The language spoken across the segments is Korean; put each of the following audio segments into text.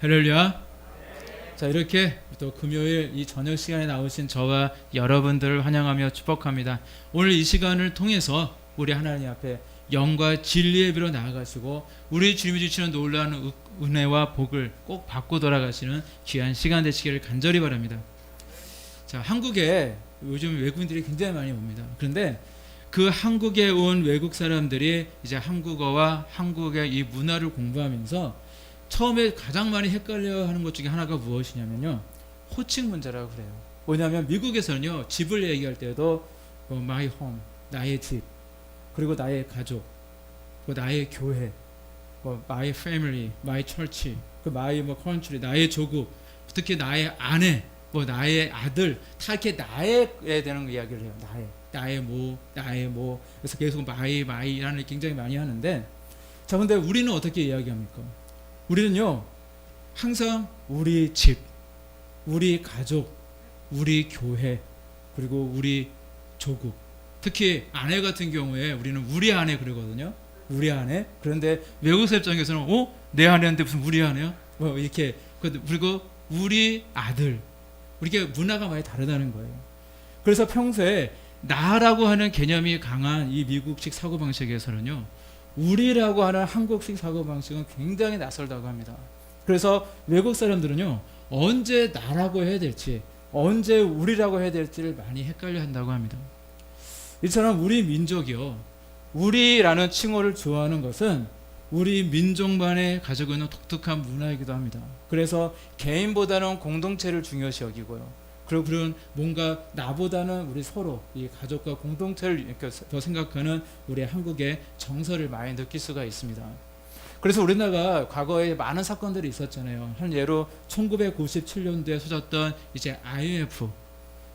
할렐루야. 자, 이렇게 또 금요일 이 저녁 시간에 나오신 저와 여러분들을 환영하며 축복합니다. 오늘 이 시간을 통해서 우리 하나님 앞에 영과 진리의 예배로 나아가시고 우리 주님이 주시는 놀라운 은혜와 복을 꼭 받고 돌아가시는 귀한 시간 되시기를 간절히 바랍니다. 자, 한국에 요즘 외국인들이 굉장히 많이 옵니다. 그런데 그 한국에 온 외국 사람들이 이제 한국어와 한국의 이 문화를 공부하면서 처음에 가장 많이 헷갈려 하는 것 중에 하나가 무엇이냐면요, 호칭 문제라고 그래요. 왜냐하면 미국에서는요, 집을 얘기할 때도 my home, 나의 집, 그리고 나의 가족, 나의 교회, my family, my church, my country, 나의 조국, 특히 나의 아내, 나의 아들, 다 이렇게 나에 대한 이야기를 해요. 나의 뭐. 그래서 계속 my라는 굉장히 많이 하는데, 자, 근데 우리는 어떻게 이야기합니까? 우리는요, 항상 우리 집, 우리 가족, 우리 교회, 그리고 우리 조국, 특히 아내 같은 경우에 우리는 우리 아내 그러거든요. 우리 아내. 그런데 외국사 입장에서는 내 아내한테 무슨 우리 아내야? 이렇게. 그리고 우리 아들. 이렇게 문화가 많이 다르다는 거예요. 그래서 평소에 나라고 하는 개념이 강한 이 미국식 사고방식에서는요, 우리라고 하는 한국식 사고방식은 굉장히 낯설다고 합니다. 그래서 외국 사람들은요, 언제 나라고 해야 될지, 언제 우리라고 해야 될지를 많이 헷갈려 한다고 합니다. 이처럼 우리 민족이요, 우리라는 칭호를 좋아하는 것은 우리 민족만의 가지고 있는 독특한 문화이기도 합니다. 그래서 개인보다는 공동체를 중요시 여기고요, 그리고 그런 뭔가 나보다는 우리 서로 이 가족과 공동체를 더 생각하는 우리 한국의 정서를 많이 느낄 수가 있습니다. 그래서 우리나라가 과거에 많은 사건들이 있었잖아요. 한 예로 1997년도에 터졌던 이제 IMF,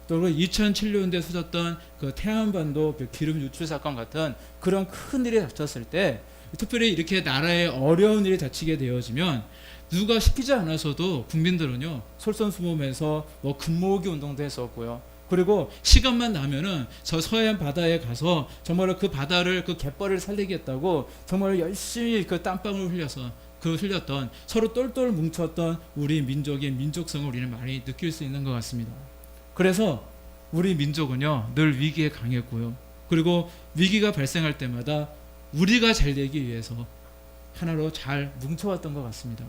또 2007년도에 터졌던 그 태안반도 기름 유출 사건 같은 그런 큰 일이 닥쳤을 때, 특별히 이렇게 나라에 어려운 일이 닥치게 되어지면 누가 시키지 않아서도 국민들은요, 솔선수범해서 금모으기 운동도 했었고요. 그리고 시간만 나면은 저 서해안 바다에 가서 정말로 그 바다를, 그 갯벌을 살리겠다고 정말 열심히 그 땀방울 흘려서 흘렸던, 서로 똘똘 뭉쳤던 우리 민족의 민족성을 우리는 많이 느낄 수 있는 것 같습니다. 그래서 우리 민족은요, 늘 위기에 강했고요. 그리고 위기가 발생할 때마다 우리가 잘 되기 위해서 하나로 잘 뭉쳐왔던 것 같습니다.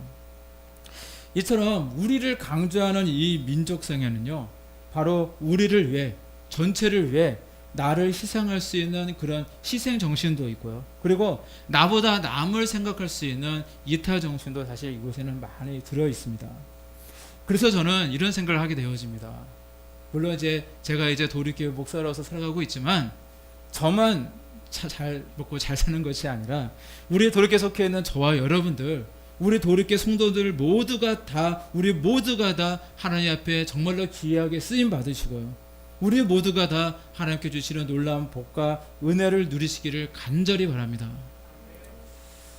이처럼 우리를 강조하는 이 민족성에는요, 바로 우리를 위해, 전체를 위해 나를 희생할 수 있는 그런 희생 정신도 있고요. 그리고 나보다 남을 생각할 수 있는 이타 정신도 사실 이곳에는 많이 들어 있습니다. 그래서 저는 이런 생각을 하게 되어집니다. 물론 제가 도립교회 목사로서 살아가고 있지만, 저만 잘 먹고 잘 사는 것이 아니라 우리 도립교회 속해 있는 저와 여러분들, 우리 도립교회 성도들 우리 모두가 다 하나님 앞에 정말로 귀하게 쓰임 받으시고요, 우리 모두가 다 하나님께 주시는 놀라운 복과 은혜를 누리시기를 간절히 바랍니다.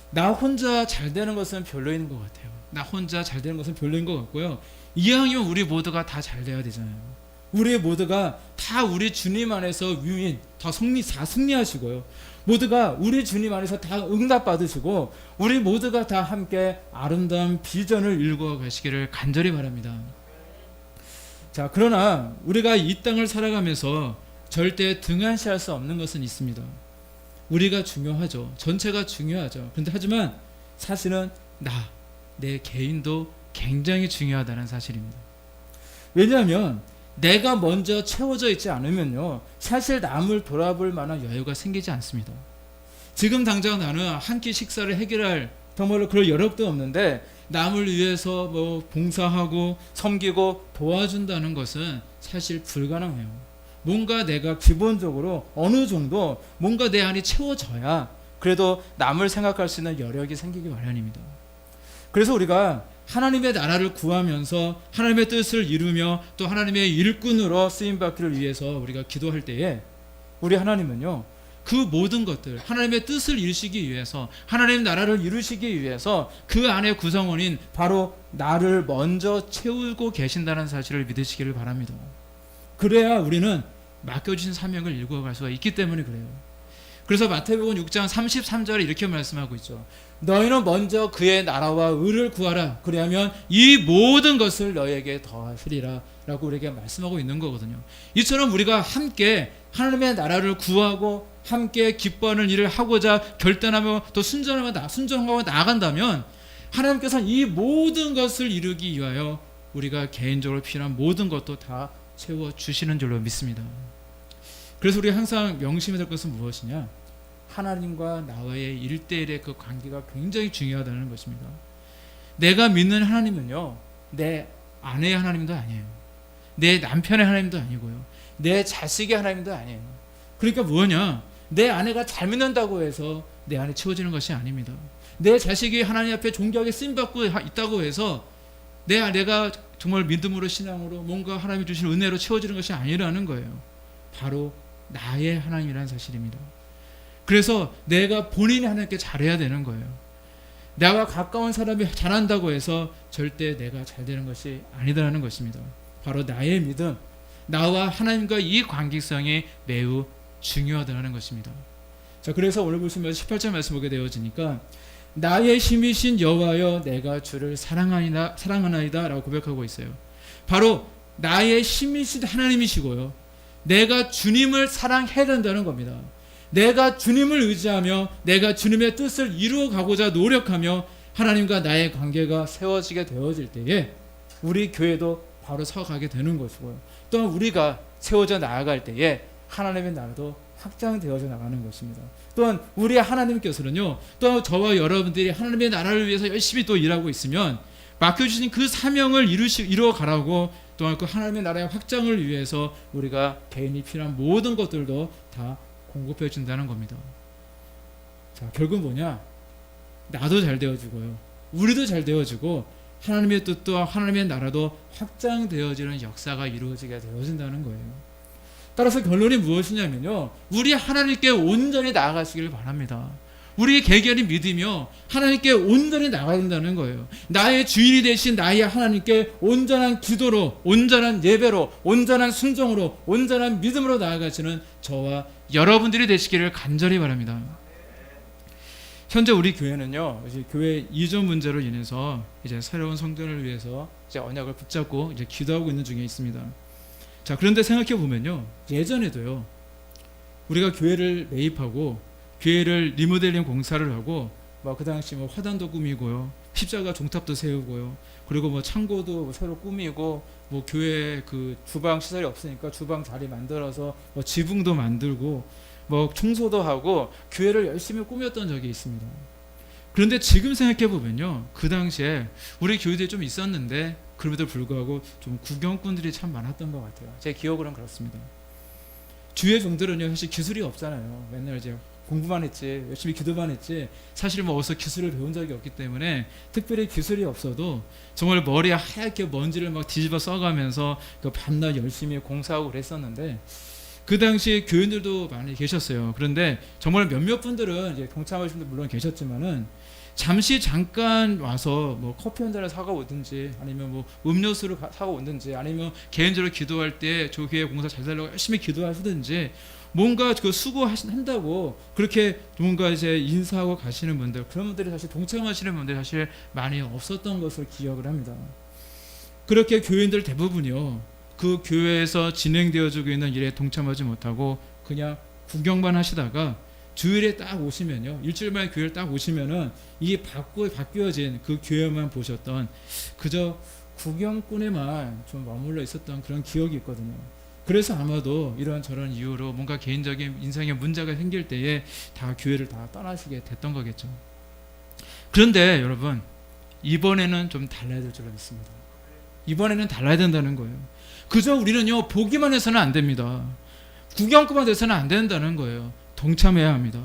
나 혼자 잘 되는 것은 별로인 것 같아요. 나 혼자 잘 되는 것은 별로인 것 같고요, 이왕이면 우리 모두가 다 잘 돼야 되잖아요. 우리 모두가 다 우리 주님 안에서 위인, 다 승리하시고요, 모두가 우리 주님 안에서 다 응답받으시고, 우리 모두가 다 함께 아름다운 비전을 이루어 가시기를 간절히 바랍니다. 자, 그러나 우리가 이 땅을 살아가면서 절대 등한시할 수 없는 것은 있습니다. 우리가 중요하죠. 전체가 중요하죠. 그런데 하지만 사실은 내 개인도 굉장히 중요하다는 사실입니다. 왜냐하면 내가 먼저 채워져 있지 않으면요, 사실 남을 돌아볼 만한 여유가 생기지 않습니다. 지금 당장 나는 한 끼 식사를 해결할 정말로 그럴 여력도 없는데 남을 위해서 봉사하고 섬기고 도와준다는 것은 사실 불가능해요. 뭔가 내가 기본적으로 어느 정도 뭔가 내 안이 채워져야 그래도 남을 생각할 수 있는 여력이 생기기 마련입니다. 그래서 우리가 하나님의 나라를 구하면서 하나님의 뜻을 이루며 또 하나님의 일꾼으로 쓰임받기를 위해서 우리가 기도할 때에, 우리 하나님은요, 그 모든 것들, 하나님의 뜻을 이루시기 위해서, 하나님의 나라를 이루시기 위해서 그 안에 구성원인 바로 나를 먼저 채우고 계신다는 사실을 믿으시기를 바랍니다. 그래야 우리는 맡겨주신 사명을 이루어갈 수가 있기 때문에 그래요. 그래서 마태복음 6장 33절에 이렇게 말씀하고 있죠. 너희는 먼저 그의 나라와 의를 구하라. 그리하면 이 모든 것을 너희에게 더하시리라 라고 우리에게 말씀하고 있는 거거든요. 이처럼 우리가 함께 하나님의 나라를 구하고 함께 기뻐하는 일을 하고자 결단하며 또 순종하고 나아간다면 하나님께서는 이 모든 것을 이루기 위하여 우리가 개인적으로 필요한 모든 것도 다 채워주시는 줄로 믿습니다. 그래서 우리가 항상 명심해야 될 것은 무엇이냐? 하나님과 나와의 1대1의 그 관계가 굉장히 중요하다는 것입니다. 내가 믿는 하나님은요, 내 아내의 하나님도 아니에요. 내 남편의 하나님도 아니고요. 내 자식의 하나님도 아니에요. 그러니까 뭐냐? 내 아내가 잘 믿는다고 해서 내 안에 채워지는 것이 아닙니다. 내 자식이 하나님 앞에 존귀하게 쓰임받고 있다고 해서 내 아내가 정말 믿음으로 신앙으로 뭔가 하나님이 주신 은혜로 채워지는 것이 아니라는 거예요. 바로 나의 하나님이라는 사실입니다. 그래서 내가 본인이 하나님께 잘해야 되는 거예요. 나와 가까운 사람이 잘한다고 해서 절대 내가 잘 되는 것이 아니다라는 것입니다. 바로 나의 믿음, 나와 하나님과 이 관계성이 매우 중요하다는 것입니다. 자, 그래서 오늘 보시면 18절 말씀 보게 되어지니까 나의 힘이신 여호와여 내가 주를 사랑하나이다 라고 고백하고 있어요. 바로 나의 힘이신 하나님이시고요, 내가 주님을 사랑해야 된다는 겁니다. 내가 주님을 의지하며 내가 주님의 뜻을 이루어가고자 노력하며 하나님과 나의 관계가 세워지게 되어질 때에 우리 교회도 바로 서가게 되는 것이고요, 또한 우리가 세워져 나아갈 때에 하나님의 나라도 확장되어져 나가는 것입니다. 또한 우리 하나님께서는요, 또 저와 여러분들이 하나님의 나라를 위해서 열심히 또 일하고 있으면 맡겨주신 그 사명을 이루어가라고, 또한 그 하나님의 나라의 확장을 위해서 우리가 개인이 필요한 모든 것들도 다 공급해 준다는 겁니다. 자, 결국은 뭐냐? 나도 잘 되어지고요, 우리도 잘 되어지고 하나님의 뜻도 하나님의 나라도 확장되어지는 역사가 이루어지게 되어진다는 거예요. 따라서 결론이 무엇이냐면요, 우리 하나님께 온전히 나아가시길 바랍니다. 우리의 개개인이 믿으며 하나님께 온전히 나가야 된다는 거예요. 나의 주인이 되신 나의 하나님께 온전한 기도로, 온전한 예배로, 온전한 순종으로, 온전한 믿음으로 나아가시는 저와 여러분들이 되시기를 간절히 바랍니다. 현재 우리 교회는요, 이제 교회 이전 문제로 인해서 이제 새로운 성전을 위해서 이제 언약을 붙잡고 이제 기도하고 있는 중에 있습니다. 자, 그런데 생각해 보면요, 예전에도요, 우리가 교회를 매입하고 교회를 리모델링 공사를 하고 그 당시 화단도 꾸미고요, 십자가 종탑도 세우고요, 그리고 창고도 새로 꾸미고 교회 그 주방 시설이 없으니까 주방 자리 만들어서 지붕도 만들고 청소도 하고 교회를 열심히 꾸몄던 적이 있습니다. 그런데 지금 생각해 보면요, 그 당시에 우리 교회들이 좀 있었는데 그럼에도 불구하고 좀 구경꾼들이 참 많았던 것 같아요. 제 기억으로는 그렇습니다. 주의 종들은요, 사실 기술이 없잖아요. 맨날 이제 공부만 했지, 열심히 기도만 했지, 사실 어디서 기술을 배운 적이 없기 때문에 특별히 기술이 없어도 정말 머리에 하얗게 먼지를 뒤집어 써가면서 밤낮 열심히 공사하고 그랬었는데, 그 당시에 교인들도 많이 계셨어요. 그런데 정말 몇몇 분들은 이제 동참하신 분들 물론 계셨지만은 잠깐 와서 커피 한 잔을 사가 오든지 아니면 음료수를 사가 오든지 아니면 개인적으로 기도할 때 교회 공사 잘 되려고 열심히 기도하시든지 뭔가 그 수고한다고 그렇게 뭔가 이제 인사하고 가시는 분들, 그런 분들이 사실 동참하시는 분들이 사실 많이 없었던 것을 기억을 합니다. 그렇게 교인들 대부분이요, 그 교회에서 진행되어지고 있는 일에 동참하지 못하고 그냥 구경만 하시다가 주일에 딱 오시면요, 일주일 만에 교회를 딱 오시면은 이 바뀌어진 그 교회만 보셨던 그저 구경꾼에만 좀 머물러 있었던 그런 기억이 있거든요. 그래서 아마도 이런저런 이유로 뭔가 개인적인 인생에 문제가 생길 때에 다 교회를 다 떠나시게 됐던 거겠죠. 그런데 여러분, 이번에는 좀 달라야 될 줄 믿습니다. 이번에는 달라야 된다는 거예요. 그저 우리는요, 보기만 해서는 안 됩니다. 구경꾼만 돼서는 안 된다는 거예요. 동참해야 합니다.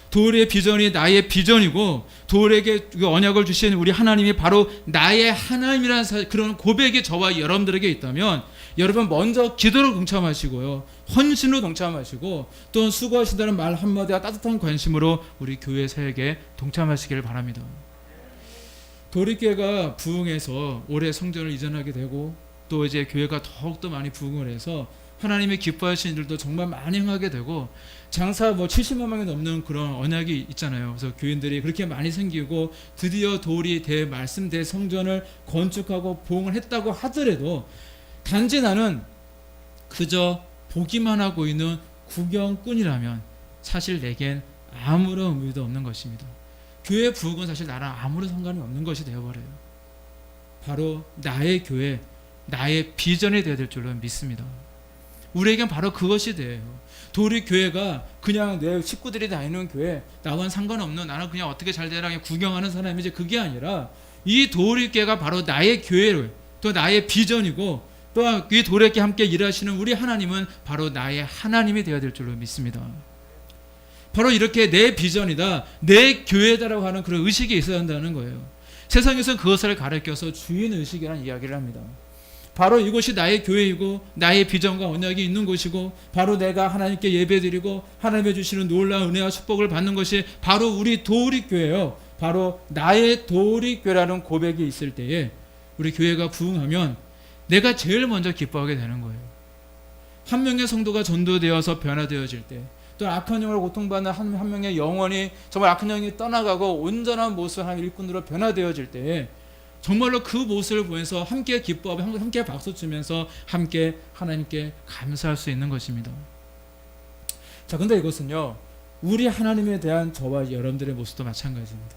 도울의 비전이 나의 비전이고 도울에게 언약을 주신 우리 하나님이 바로 나의 하나님이라는 그런 고백이 저와 여러분들에게 있다면, 여러분 먼저 기도로 동참하시고요, 헌신으로 동참하시고 또 수고하신다는 말 한마디와 따뜻한 관심으로 우리 교회 사역에 동참하시기를 바랍니다. 도립교회가 부흥해서 올해 성전을 이전하게 되고 또 이제 교회가 더욱더 많이 부흥을 해서 하나님의 기뻐하시는 일도 정말 많이 행하게 되고 장사 뭐 70만 명이 넘는 그런 언약이 있잖아요. 그래서 교인들이 그렇게 많이 생기고 드디어 돌이 대 말씀 대 성전을 건축하고 부흥을 했다고 하더라도 단지 나는 그저 보기만 하고 있는 구경꾼이라면 사실 내겐 아무런 의미도 없는 것입니다. 교회 부흥은 사실 나랑 아무런 상관이 없는 것이 되어버려요. 바로 나의 교회, 나의 비전이 되어야 될 줄로 믿습니다. 우리에겐 바로 그것이 돼요. 도리 교회가 그냥 내 식구들이 다니는 교회, 나와는 상관없는, 나는 그냥 어떻게 잘 되라 그냥 구경하는 사람이지, 그게 아니라 이 도리 교회가 바로 나의 교회를, 또 나의 비전이고, 또 이 도리 교회 함께 일하시는 우리 하나님은 바로 나의 하나님이 되어야 될 줄로 믿습니다. 바로 이렇게 내 비전이다, 내 교회다라고 하는 그런 의식이 있어야 한다는 거예요. 세상에서는 그것을 가르쳐서 주인의식이라는 이야기를 합니다. 바로 이곳이 나의 교회이고 나의 비전과 언약이 있는 곳이고 바로 내가 하나님께 예배드리고 하나님의 주시는 놀라운 은혜와 축복을 받는 것이 바로 우리 도우리교회예요. 바로 나의 도우리교회라는 고백이 있을 때에 우리 교회가 부흥하면 내가 제일 먼저 기뻐하게 되는 거예요. 한 명의 성도가 전도되어서 변화되어질 때, 또 악한 영으로 고통받는 한 명의 영혼이 정말 악한 영이 떠나가고 온전한 모습 한 일꾼으로 변화되어질 때에 정말로 그 모습을 보면서 함께 기뻐하고 함께 박수치면서 함께 하나님께 감사할 수 있는 것입니다. 자, 근데 이것은요, 우리 하나님에 대한 저와 여러분들의 모습도 마찬가지입니다.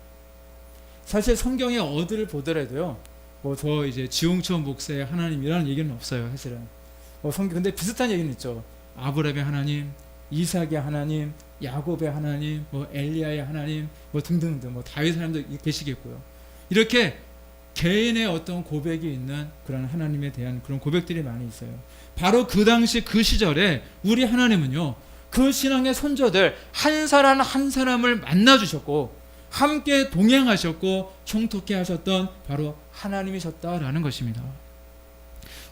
사실 성경에 어디를 보더라도요, 뭐 저 이제 지홍천 목사의 하나님이라는 얘기는 없어요, 사실은. 근데 비슷한 얘기는 있죠. 아브라함의 하나님, 이삭의 하나님, 야곱의 하나님, 뭐 엘리야의 하나님, 뭐 등등등, 뭐 다윗 사람도 계시겠고요. 이렇게 개인의 어떤 고백이 있는 그런 하나님에 대한 그런 고백들이 많이 있어요. 바로 그 당시 그 시절에 우리 하나님은요, 그 신앙의 선조들 한 사람 한 사람을 만나 주셨고 함께 동행하셨고 총독해 하셨던 바로 하나님이셨다라는 것입니다.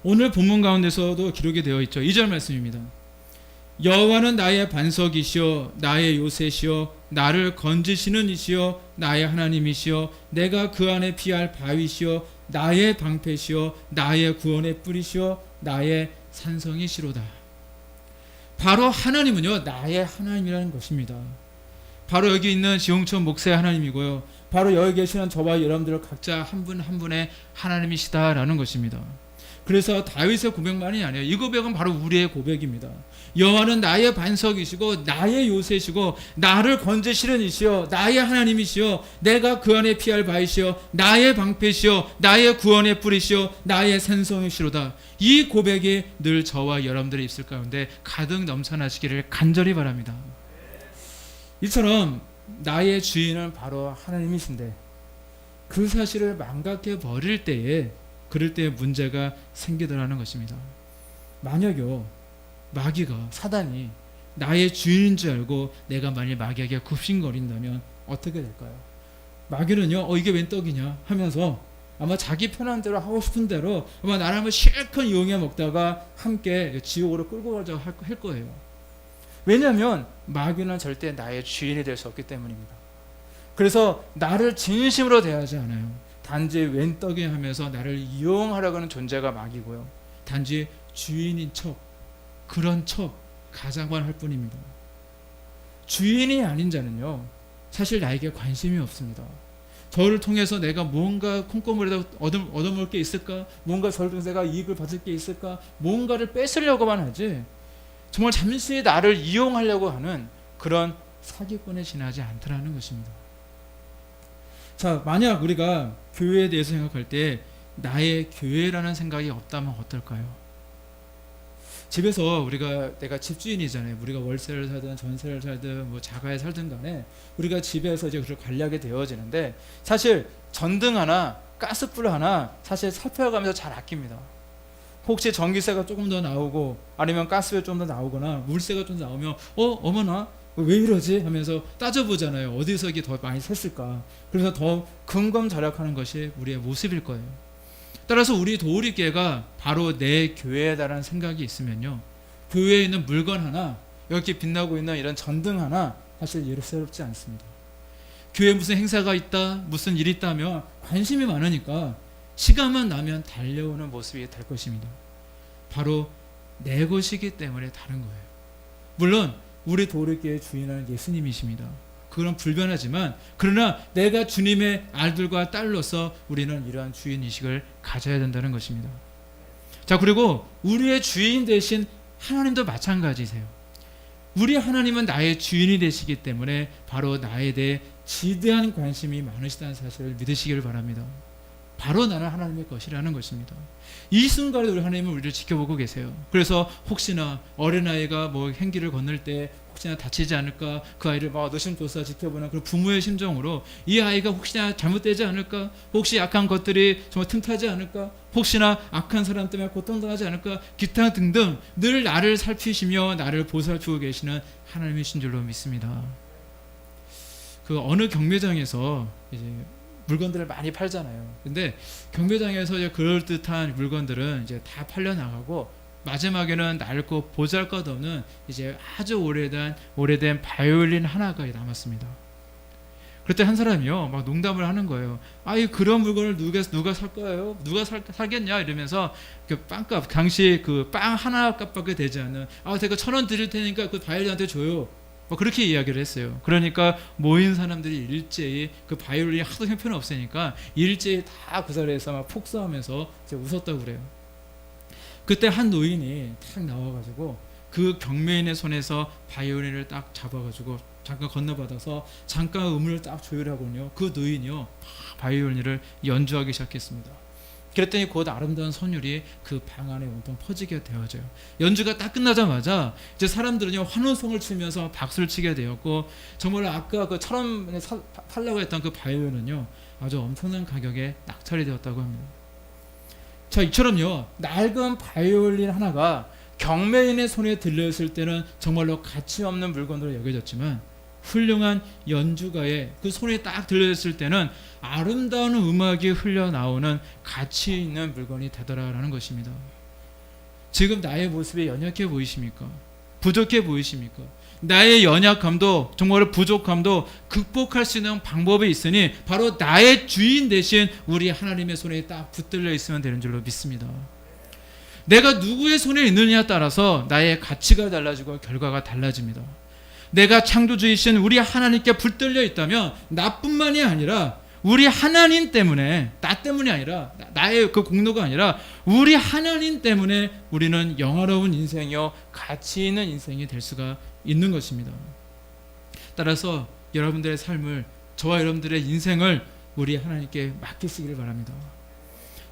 오늘 본문 가운데서도 기록이 되어 있죠. 2절 말씀입니다. 여호와는 나의 반석이시요 나의 요새시요 나를 건지시는 이시요 나의 하나님이시요 내가 그 안에 피할 바위시요 나의 방패시요 나의 구원의 뿌리시요 나의 산성이시로다. 바로 하나님은요, 나의 하나님이라는 것입니다. 바로 여기 있는 지홍천 목사의 하나님이고요, 바로 여기 계시는 저와 여러분들 각자 한 분 한 분의 하나님이시다라는 것입니다. 그래서 다윗의 고백만이 아니에요. 이 고백은 바로 우리의 고백입니다. 여호와는 나의 반석이시고 나의 요새시고 나를 건지시는 이시요 나의 하나님이시요 내가 그 안에 피할 바이시요 나의 방패시요 나의 구원의 뿌리시요 나의 산성이시로다. 이 고백이 늘 저와 여러분들의 입술 가운데 가득 넘쳐나시기를 간절히 바랍니다. 이처럼 나의 주인은 바로 하나님이신데 그 사실을 망각해 버릴 때에 그럴 때 문제가 생기더라는 것입니다. 만약요, 마귀가, 사단이 나의 주인인 줄 알고 내가 만일 마귀에게 굽신거린다면 어떻게 될까요? 마귀는요, 이게 웬 떡이냐 하면서 아마 자기 편한 대로 하고 싶은 대로 아마 나를 한번 실컷 이용해 먹다가 함께 지옥으로 끌고 가자고 할 거예요. 왜냐하면 마귀는 절대 나의 주인이 될 수 없기 때문입니다. 그래서 나를 진심으로 대하지 않아요. 단지 웬 떡이 하면서 나를 이용하려고 하는 존재가 마귀고요, 단지 주인인 척, 그런 척 가장만 할 뿐입니다. 주인이 아닌 자는요, 사실 나에게 관심이 없습니다. 저를 통해서 내가 뭔가 콩고물에다 얻어먹을 게 있을까, 뭔가 저를 통해서 내가 이익을 받을 게 있을까, 뭔가를 뺏으려고만 하지 정말 잠시 나를 이용하려고 하는 그런 사기꾼에 지나지 않더라는 것입니다. 자, 만약 우리가 교회에 대해서 생각할 때 나의 교회라는 생각이 없다면 어떨까요? 집에서 내가 집주인이잖아요. 우리가 월세를 살든 전세를 살든 뭐 자가에 살든 간에 우리가 집에서 이제 그걸 관리하게 되어지는데 사실 전등 하나, 가스불 하나 사실 살펴가면서 잘 아낍니다. 혹시 전기세가 조금 더 나오고 아니면 가스가 좀 더 나오거나 물세가 좀 나오면 어머나 왜 이러지 하면서 따져보잖아요. 어디서 이게 더 많이 샜을까. 그래서 더 근검절약하는 것이 우리의 모습일 거예요. 따라서 우리 도우리교회가 바로 내 교회다라는 생각이 있으면요, 교회에 있는 물건 하나, 이렇게 빛나고 있는 이런 전등 하나 사실 예롭지 않습니다. 교회에 무슨 행사가 있다, 무슨 일이 있다면 관심이 많으니까 시간만 나면 달려오는 모습이 될 것입니다. 바로 내 것이기 때문에 다른 거예요. 물론 우리 도리교의 주인은 예수님이십니다. 그건 불변하지만 그러나 내가 주님의 아들과 딸로서 우리는 이러한 주인의식을 가져야 된다는 것입니다. 자, 그리고 우리의 주인 되신 하나님도 마찬가지세요. 우리 하나님은 나의 주인이 되시기 때문에 바로 나에 대해 지대한 관심이 많으시다는 사실을 믿으시길 바랍니다. 바로 나는 하나님의 것이라는 것입니다. 이 순간에 우리 하나님은 우리를 지켜보고 계세요. 그래서 혹시나 어린아이가 뭐 행길을 건널 때 혹시나 다치지 않을까, 그 아이를 막 노심초사 지켜보는 그런 부모의 심정으로 이 아이가 혹시나 잘못되지 않을까, 혹시 악한 것들이 정말 틈타지 않을까, 혹시나 악한 사람 때문에 고통당하지 않을까, 기타 등등 늘 나를 살피시며 나를 보살피고 계시는 하나님이신 줄로 믿습니다. 그 어느 경매장에서 이제 물건들을 많이 팔잖아요. 근데 경매장에서 이제 그럴듯한 물건들은 이제 다 팔려 나가고 마지막에는 낡고 보잘것없는 이제 아주 오래된 바이올린 하나가 남았습니다. 그때 한 사람이요 막 농담을 하는 거예요. 아이 그런 물건을 누가 살 거예요? 누가 사겠냐 이러면서 그 빵값 당시 그 빵 하나 값밖에 되지 않는 제가 1,000원 드릴 테니까 그 바이올린한테 줘요. 뭐 그렇게 이야기를 했어요. 그러니까 모인 사람들이 일제히 그 바이올린이 하도 형편없으니까 일제히 다 그 자리에서 막 폭소하면서 이제 웃었다고 그래요. 그때 한 노인이 탁 나와가지고 그 경매인의 손에서 바이올린을 딱 잡아가지고 잠깐 건너받아서 잠깐 음을 딱 조율하고요. 그 노인이요 바이올린을 연주하기 시작했습니다. 그랬더니 곧 아름다운 선율이 그 방 안에 온통 퍼지게 되어져요. 연주가 딱 끝나자마자 이제 사람들은요 환호성을 치면서 박수를 치게 되었고 정말 아까 그 1,000원에 팔라고 했던 그 바이올린은요 아주 엄청난 가격에 낙찰이 되었다고 합니다. 자, 이처럼요 낡은 바이올린 하나가 경매인의 손에 들려있을 때는 정말로 가치 없는 물건으로 여겨졌지만 훌륭한 연주가의 그 손에 딱 들려있을 때는 아름다운 음악이 흘러나오는 가치 있는 물건이 되더라라는 것입니다. 지금 나의 모습이 연약해 보이십니까? 부족해 보이십니까? 나의 연약함도 정말 부족함도 극복할 수 있는 방법이 있으니 바로 나의 주인 대신 우리 하나님의 손에 딱 붙들려 있으면 되는 줄로 믿습니다. 내가 누구의 손에 있느냐에 따라서 나의 가치가 달라지고 결과가 달라집니다. 내가 창조주이신 우리 하나님께 붙들려 있다면 나뿐만이 아니라 우리 하나님 때문에 나 때문이 아니라 나의 그 공로가 아니라 우리 하나님 때문에 우리는 영화로운 인생이요 가치 있는 인생이 될 수가 있는 것입니다. 따라서 여러분들의 삶을 저와 여러분들의 인생을 우리 하나님께 맡기시기를 바랍니다.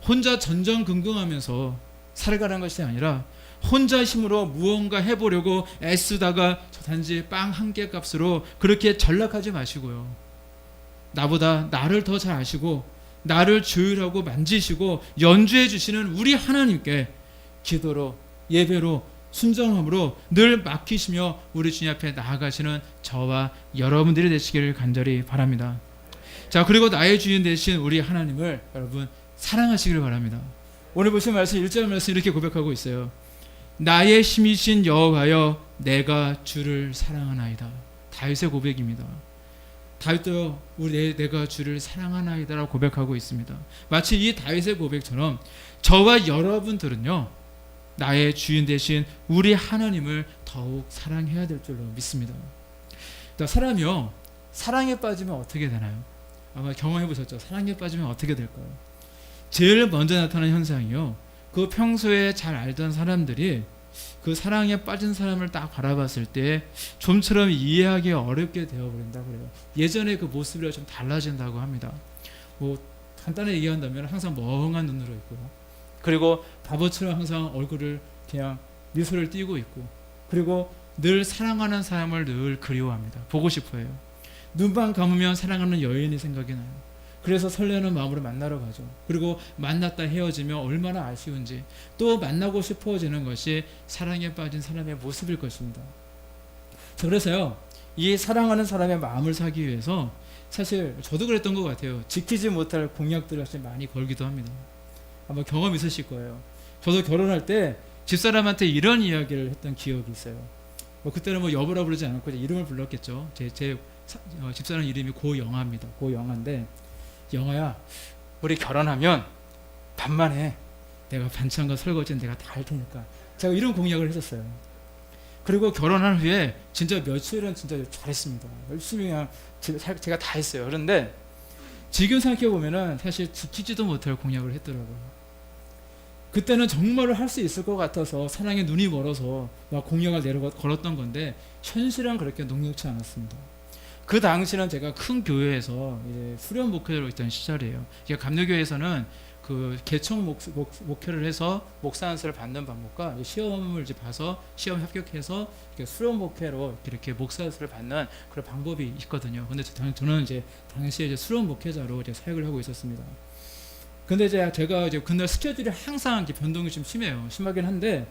혼자 전전긍긍하면서 살아가는 것이 아니라 혼자 힘으로 무언가 해보려고 애쓰다가 단지 빵 한 개 값으로 그렇게 전락하지 마시고요. 나보다 나를 더 잘 아시고 나를 조율하고 만지시고 연주해 주시는 우리 하나님께 기도로 예배로 순정함으로 늘 맡기시며 우리 주님 앞에 나아가시는 저와 여러분들이 되시기를 간절히 바랍니다. 자, 그리고 나의 주인 되신 우리 하나님을 여러분 사랑하시기를 바랍니다. 오늘 보신 말씀 1절 말씀 이렇게 고백하고 있어요. 나의 힘이신 여호와여 내가 주를 사랑하나이다. 다윗의 고백입니다. 다윗도 내가 주를 사랑하나이다라고 고백하고 있습니다. 마치 이 다윗의 고백처럼 저와 여러분들은요 나의 주인 되신 우리 하나님을 더욱 사랑해야 될 줄로 믿습니다. 사람이요 사랑에 빠지면 어떻게 되나요? 아마 경험해 보셨죠? 사랑에 빠지면 어떻게 될까요? 제일 먼저 나타나는 현상이요 그 평소에 잘 알던 사람들이 그 사랑에 빠진 사람을 딱 바라봤을 때 좀처럼 이해하기 어렵게 되어버린다고 그래요. 예전에 그 모습이랑 좀 달라진다고 합니다. 뭐 간단히 얘기한다면 항상 멍한 눈으로 있고요. 그리고 바보처럼 항상 얼굴을 그냥 미소를 띠고 있고 그리고 늘 사랑하는 사람을 늘 그리워합니다. 보고 싶어해요. 눈만 감으면 사랑하는 여인이 생각이 나요. 그래서 설레는 마음으로 만나러 가죠. 그리고 만났다 헤어지면 얼마나 아쉬운지 또 만나고 싶어지는 것이 사랑에 빠진 사람의 모습일 것입니다. 그래서요 이 사랑하는 사람의 마음을 사기 위해서 사실 저도 그랬던 것 같아요. 지키지 못할 공약들을 사실 많이 걸기도 합니다. 아마 경험 있으실 거예요. 저도 결혼할 때 집사람한테 이런 이야기를 했던 기억이 있어요. 그때는 뭐 여보라 부르지 않았고 이름을 불렀겠죠. 제 집사람 이름이 고영아입니다. 고영아인데 영아야 우리 결혼하면 반만에 내가 반찬과 설거지는 내가 다 할 테니까 제가 이런 공약을 했었어요. 그리고 결혼한 후에 진짜 며칠은 진짜 잘했습니다. 열심히 그냥 제가 다 했어요. 그런데 지금 생각해 보면은 사실 지키지도 못할 공약을 했더라고요. 그때는 정말로 할 수 있을 것 같아서 사랑에 눈이 멀어서 막 공약을 걸었던 건데 현실은 그렇게 녹록치 않았습니다. 그 당시는 제가 큰 교회에서 이제 수련 목회로 있던 시절이에요. 이게 감리교회에서는 그 개척 목회를 해서 목사 안수를 받는 방법과 시험을 이제 봐서 시험 합격해서 이렇게 수련 목회로 이렇게 목사 안수를 받는 그런 방법이 있거든요. 근데 저는 이제 당시에 이제 수련 목회자로 이제 사역을 하고 있었습니다. 근데 제가 이제 그날 스케줄이 항상 변동이 좀 심하긴 한데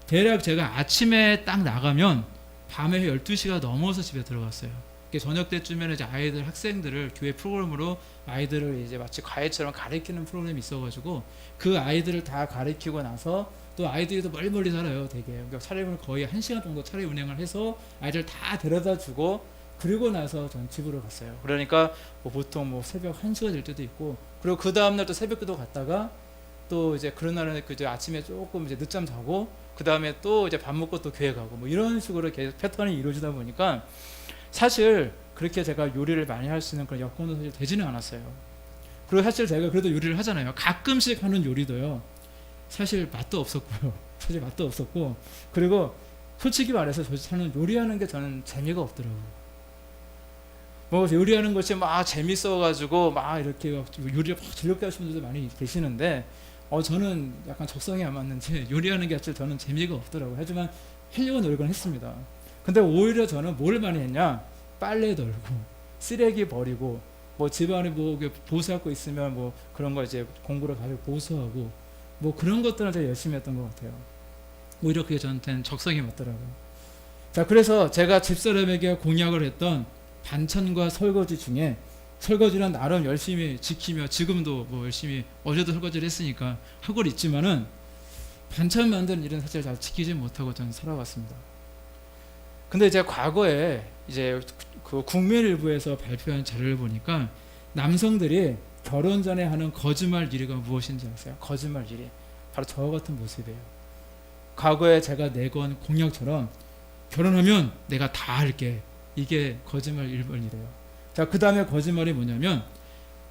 대략 제가 아침에 딱 나가면 밤에 12시가 넘어서 집에 들어갔어요. 저녁 때쯤에는 이제 아이들 학생들을 교회 프로그램으로 아이들을 이제 마치 과외처럼 가르치는 프로그램이 있어가지고 그 아이들을 다 가르치고 나서 또 아이들이 또 멀리 살아요, 되게. 그러니까 차량을 거의 1시간 정도 차례 운행을 해서 아이들 다 데려다 주고 그리고 나서 전 집으로 갔어요. 그러니까 보통 새벽 1시가 될 때도 있고, 그리고 그 다음날 또 새벽기도 갔다가 또 이제 그런 날은 이제 아침에 조금 이제 늦잠 자고 그 다음에 또 이제 밥 먹고 또 교회 가고 이런 식으로 계속 패턴이 이루어지다 보니까 사실 그렇게 제가 요리를 많이 할 수 있는 그런 여건도 사실 되지는 않았어요. 그리고 사실 제가 그래도 요리를 하잖아요. 가끔씩 하는 요리도요, 사실 맛도 없었고요. 사실 맛도 없었고, 그리고 솔직히 말해서 저는 요리하는 게 저는 재미가 없더라고요. 요리하는 것이 막 재밌어가지고 막 이렇게 요리를 막 즐겁게 하시는 분들도 많이 계시는데 저는 약간 적성이 안 맞는지 요리하는 게 사실 저는 재미가 없더라고요. 하지만 하려고 노력은 했습니다. 근데 오히려 저는 뭘 많이 했냐, 빨래 널고 쓰레기 버리고 집안에 보수할 거 있으면 그런 거 이제 공구를 가지고 보수하고 그런 것들을 제가 열심히 했던 것 같아요. 오히려 그게 저한테는 적성이 맞더라고요. 자, 그래서 제가 집사람에게 공약을 했던 반찬과 설거지 중에, 설거지는 나름 열심히 지키며 지금도 열심히, 어제도 설거지를 했으니까 하고 있지만은 반찬 만드는 일은 사실 잘 지키지 못하고 저는 살아왔습니다. 근데 이제 과거에 이제 그 국민일보에서 발표한 자료를 보니까 남성들이 결혼 전에 하는 거짓말 1위가 무엇인지 아세요? 거짓말 1위. 바로 저와 같은 모습이에요. 과거에 제가 내건 공약처럼 결혼하면 내가 다 할게. 이게 거짓말 1번이래요. 자, 그 다음에 거짓말이 뭐냐면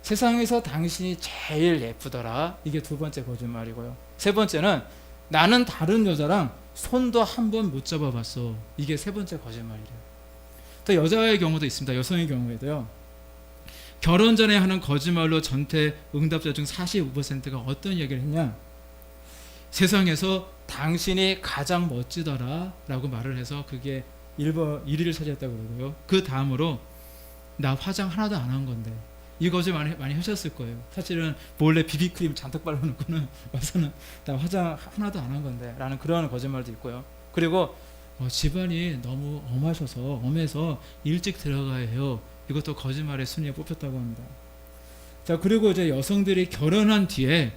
세상에서 당신이 제일 예쁘더라. 이게 두 번째 거짓말이고요. 세 번째는 나는 다른 여자랑 손도 한 번 못 잡아봤어. 이게 세 번째 거짓말이래요. 또 여자의 경우도 있습니다. 여성의 경우에도요. 결혼 전에 하는 거짓말로 전체 응답자 중 45%가 어떤 얘기를 했냐, 세상에서 당신이 가장 멋지더라 라고 말을 해서 그게 1위를 차지했다고 그러고요. 그 다음으로 나 화장 하나도 안 한 건데, 이 거짓말 많이 하셨을 거예요. 사실은 몰래 비비크림 잔뜩 발라놓고는 와서는 나 화장 하나도 안 한 건데 라는 그런 거짓말도 있고요. 그리고 집안이 너무 엄해서 일찍 들어가야 해요. 이것도 거짓말의 순위에 뽑혔다고 합니다. 자, 그리고 이제 여성들이 결혼한 뒤에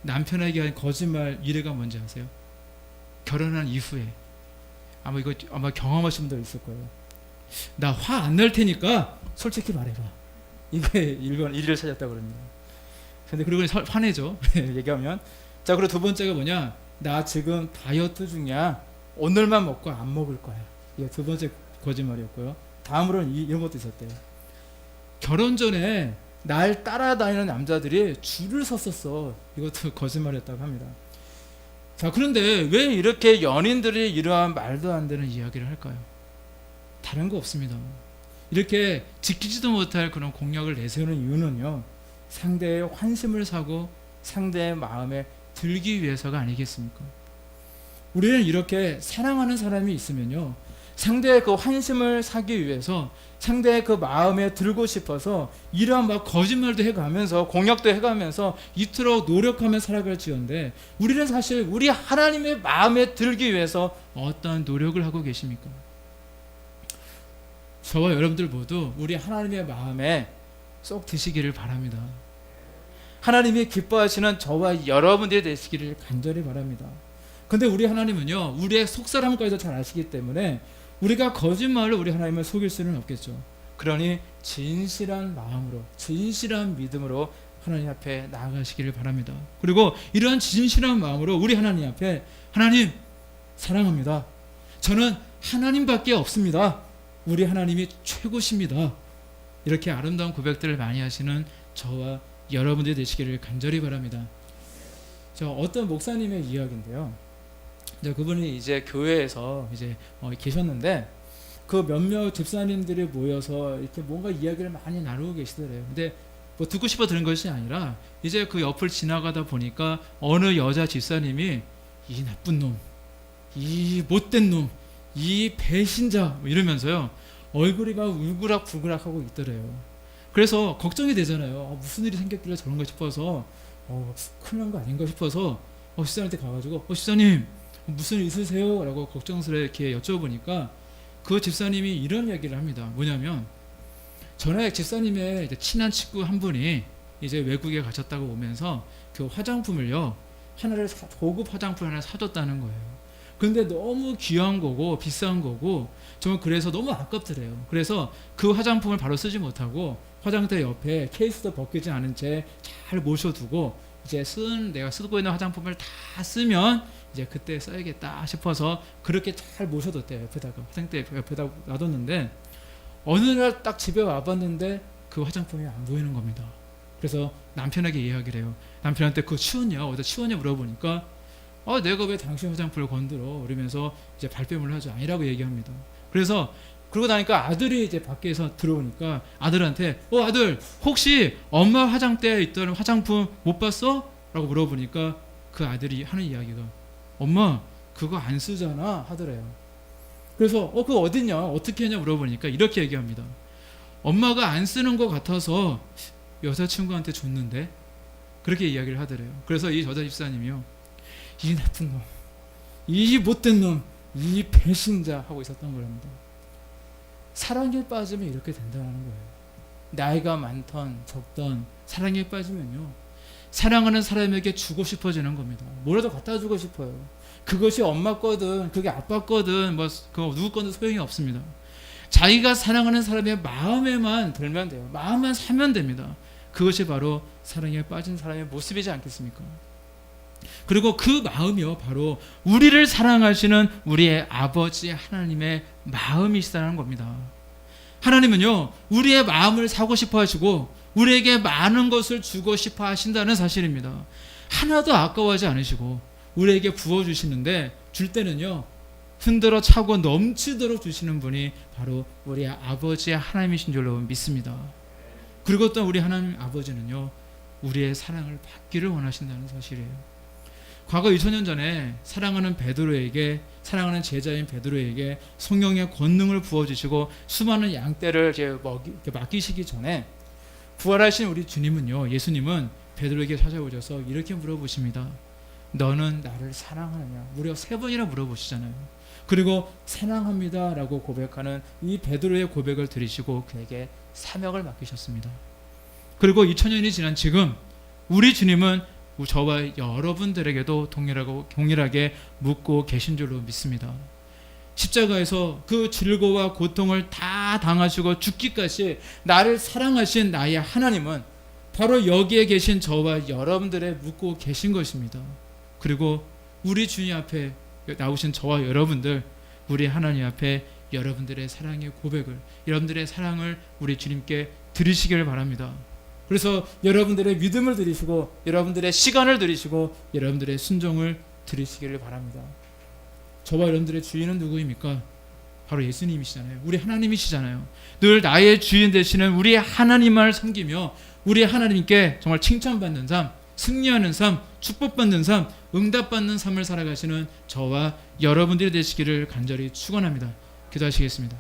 남편에게 한 거짓말 1위가 뭔지 아세요? 결혼한 이후에 아마 경험하신 분들 있을 거예요. 나 화 안 낼 테니까 솔직히 말해봐. 이게 1위를 찾았다고 그럽니다. 근데 그리고 화내죠. 얘기하면. 자, 그리고 두 번째가 뭐냐, 나 지금 다이어트 중이야. 오늘만 먹고 안 먹을 거야. 이게 두 번째 거짓말이었고요. 다음으로는 이런 것도 있었대요. 결혼 전에 날 따라다니는 남자들이 줄을 섰었어. 이것도 거짓말이었다고 합니다. 자, 그런데 왜 이렇게 연인들이 이러한 말도 안 되는 이야기를 할까요? 다른 거 없습니다. 이렇게 지키지도 못할 그런 공약을 내세우는 이유는요, 상대의 환심을 사고 상대의 마음에 들기 위해서가 아니겠습니까? 우리는 이렇게 사랑하는 사람이 있으면요, 상대의 그 환심을 사기 위해서 상대의 그 마음에 들고 싶어서 이러한 거짓말도 해가면서 공약도 해가면서 이토록 노력하며 살아갈지언데, 우리는 사실 우리 하나님의 마음에 들기 위해서 어떤 노력을 하고 계십니까? 저와 여러분들 모두 우리 하나님의 마음에 쏙 드시기를 바랍니다. 하나님이 기뻐하시는 저와 여러분들이 되시기를 간절히 바랍니다. 근데 우리 하나님은요, 우리의 속사람까지도 잘 아시기 때문에 우리가 거짓말로 우리 하나님을 속일 수는 없겠죠. 그러니 진실한 마음으로, 진실한 믿음으로 하나님 앞에 나아가시기를 바랍니다. 그리고 이러한 진실한 마음으로 우리 하나님 앞에, 하나님, 사랑합니다. 저는 하나님밖에 없습니다. 우리 하나님이 최고십니다. 이렇게 아름다운 고백들을 많이 하시는 저와 여러분들이 되시기를 간절히 바랍니다. 저 어떤 목사님의 이야기인데요. 그분이 이제 교회에서 이제 계셨는데 그 몇몇 집사님들이 모여서 이렇게 뭔가 이야기를 많이 나누고 계시더래요. 근데 뭐 듣고 싶어 들은 것이 아니라 이제 그 옆을 지나가다 보니까 어느 여자 집사님이 이 나쁜 놈, 이 못된 놈, 이 배신자 이러면서요 얼굴이 막 울그락불그락 하고 있더래요. 그래서 걱정이 되잖아요. 무슨 일이 생겼길래 저런가 싶어서 큰일 난 거 아닌가 싶어서 집사님한테 가가지고 집사님 무슨 일 있으세요? 라고 걱정스럽게 여쭤보니까 그 집사님이 이런 이야기를 합니다. 뭐냐면 전에 집사님의 친한 친구 한 분이 이제 외국에 가셨다고 오면서 그 화장품을요 고급 화장품 하나 사줬다는 거예요. 근데 너무 귀한 거고 비싼 거고 정말 그래서 너무 아깝더래요. 그래서 그 화장품을 바로 쓰지 못하고 화장대 옆에 케이스도 벗기지 않은 채 잘 모셔두고 이제 내가 쓰고 있는 화장품을 다 쓰면 이제 그때 써야겠다 싶어서 그렇게 잘 모셔뒀대요. 옆에다가 화장대 옆에다 놔뒀는데 어느 날 딱 집에 와봤는데 그 화장품이 안 보이는 겁니다. 그래서 남편에게 이야기를 해요. 남편한테 그거 치웠냐? 어디다 치웠냐 물어보니까 내가 왜 당신 화장품을 건드려? 이러면서 이제 발뺌을 하죠. 아니라고 얘기합니다. 그래서 그러고 나니까 아들이 이제 밖에서 들어오니까 아들한테 아들 혹시 엄마 화장대에 있던 화장품 못 봤어? 라고 물어보니까 그 아들이 하는 이야기가 엄마 그거 안 쓰잖아 하더래요. 그래서 그거 어딨냐? 어떻게 했냐 물어보니까 이렇게 얘기합니다. 엄마가 안 쓰는 것 같아서 여자친구한테 줬는데 그렇게 이야기를 하더래요. 그래서 이 여자 집사님이요 이 나쁜 놈, 이 못된 놈, 이 배신자 하고 있었던 거랍니다. 사랑에 빠지면 이렇게 된다는 거예요. 나이가 많던 적던 사랑에 빠지면요 사랑하는 사람에게 주고 싶어지는 겁니다. 뭐라도 갖다 주고 싶어요. 그것이 엄마 거든 그게 아빠 거든 그거 누구 거든 소용이 없습니다. 자기가 사랑하는 사람의 마음에만 들면 돼요. 마음만 사면 됩니다. 그것이 바로 사랑에 빠진 사람의 모습이지 않겠습니까? 그리고 그 마음이요 바로 우리를 사랑하시는 우리의 아버지 하나님의 마음이시다는 겁니다. 하나님은요 우리의 마음을 사고 싶어 하시고 우리에게 많은 것을 주고 싶어 하신다는 사실입니다. 하나도 아까워하지 않으시고 우리에게 부어주시는데 줄 때는요 흔들어 차고 넘치도록 주시는 분이 바로 우리의 아버지 하나님이신 줄로 믿습니다. 그리고 또 우리 하나님 아버지는요 우리의 사랑을 받기를 원하신다는 사실이에요. 과거 2000년 전에 사랑하는 사랑하는 제자인 베드로에게 성령의 권능을 부어주시고 수많은 양떼를 이렇게 맡기시기 전에 부활하신 우리 예수님은 베드로에게 찾아오셔서 이렇게 물어보십니다. 너는 나를 사랑하느냐? 무려 3번이나 물어보시잖아요. 그리고 사랑합니다 라고 고백하는 이 베드로의 고백을 들으시고 그에게 사명을 맡기셨습니다. 그리고 2000년이 지난 지금 우리 주님은 저와 여러분들에게도 동일하게 묻고 계신 줄로 믿습니다. 십자가에서 그 질고와 고통을 다 당하시고 죽기까지 나를 사랑하신 나의 하나님은 바로 여기에 계신 저와 여러분들의 묻고 계신 것입니다. 그리고 우리 주님 앞에 나오신 저와 여러분들, 우리 하나님 앞에 여러분들의 사랑의 고백을, 여러분들의 사랑을 우리 주님께 드리시기를 바랍니다. 그래서 여러분들의 믿음을 드리시고 여러분들의 시간을 드리시고 여러분들의 순종을 드리시기를 바랍니다. 저와 여러분들의 주인은 누구입니까? 바로 예수님이시잖아요. 우리 하나님이시잖아요. 늘 나의 주인 되시는 우리 하나님을 섬기며 우리 하나님께 정말 칭찬받는 삶, 승리하는 삶, 축복받는 삶, 응답받는 삶을 살아가시는 저와 여러분들이 되시기를 간절히 축원합니다. 기도하시겠습니다.